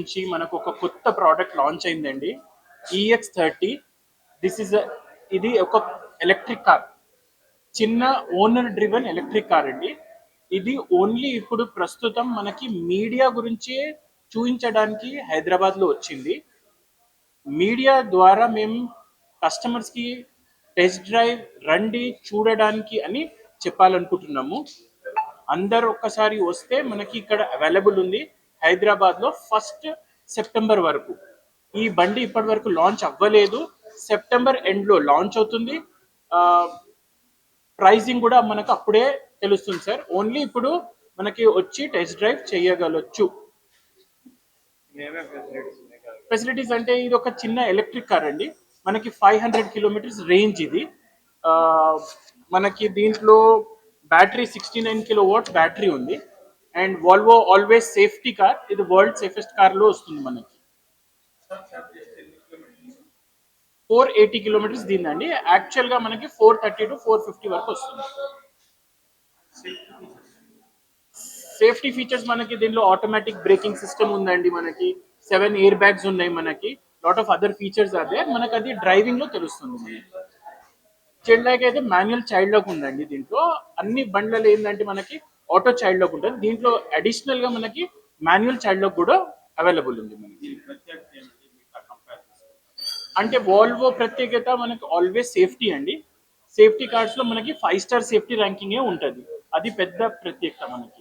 నుంచి మనకు ఒక కొత్త ప్రోడక్ట్ లాంచ్ అయిందండి. EX30. ఇది ఒక ఎలక్ట్రిక్ కార్, చిన్న ఓనర్ డ్రివెన్ ఎలక్ట్రిక్ కార్ అండి. ఇది ఓన్లీ ఇప్పుడు ప్రస్తుతం మనకి మీడియా గురించి చూపించడానికి హైదరాబాద్లో వచ్చింది. మీడియా ద్వారా మేము కస్టమర్స్కి టెస్ట్ డ్రైవ్ రండి చూడడానికి అని చెప్పాలనుకుంటున్నాము. అందరు ఒక్కసారి వస్తే మనకి ఇక్కడ అవైలబుల్ ఉంది హైదరాబాద్లో 1 సెప్టెంబర్ వరకు. ఈ బండి ఇప్పటి వరకు లాంచ్ అవ్వలేదు, సెప్టెంబర్ ఎండ్లో లాంచ్ అవుతుంది. ప్రైజింగ్ కూడా మనకు అప్పుడే తెలుస్తుంది సార్. ఓన్లీ ఇప్పుడు మనకి వచ్చి టెస్ట్ డ్రైవ్ చేయగలచ్చు. ఫెసిలిటీస్ అంటే ఇది ఒక చిన్న ఎలక్ట్రిక్ కార్ అండి, మనకి 500 కిలోమీటర్స్ రేంజ్ ఇది. మనకి దీంట్లో బ్యాటరీ 69 కిలోవాట్ బ్యాటరీ ఉంది. And Volvo always safety car, ఇది వరల్డ్ సేఫెస్ట్ కార్లో వస్తుంది మనకి. 480 కిలోమీటర్స్ దీందండి. యాక్చువల్గా మనకి 430 to 450 వరకు వస్తుంది. సేఫ్టీ ఫీచర్స్ మనకి దీనిలో ఆటోమేటిక్ బ్రేకింగ్ సిస్టమ్ ఉందండి, మనకి 7 ఎయిర్ బ్యాగ్స్ ఉన్నాయి, మనకి లాట్ ఆఫ్ అదర్ ఫీచర్స్ అదే మనకి అది డ్రైవింగ్ లో తెలుస్తుంది. మనకి చైల్డ్ లాక్ అయితే మాన్యువల్ చైల్డ్ లాక్ ఉందండి. దీంట్లో అన్ని బండ్లలో ఏంటంటే మనకి ఆటో చైల్డ్ లాక్ ఉంటుంది, దీంట్లో అడిషనల్ గా మనకి మాన్యువల్ చైల్డ్ లాక్ కూడా అవైలబుల్ ఉంది మనకి. అంటే వాల్వో ప్రత్యేకత మనకి ఆల్వేస్ సేఫ్టీ అండి. సేఫ్టీ కార్డ్స్ లో మనకి 5 స్టార్ సేఫ్టీ ర్యాంకింగే ఉంటుంది, అది పెద్ద ప్రత్యేకత మనకి.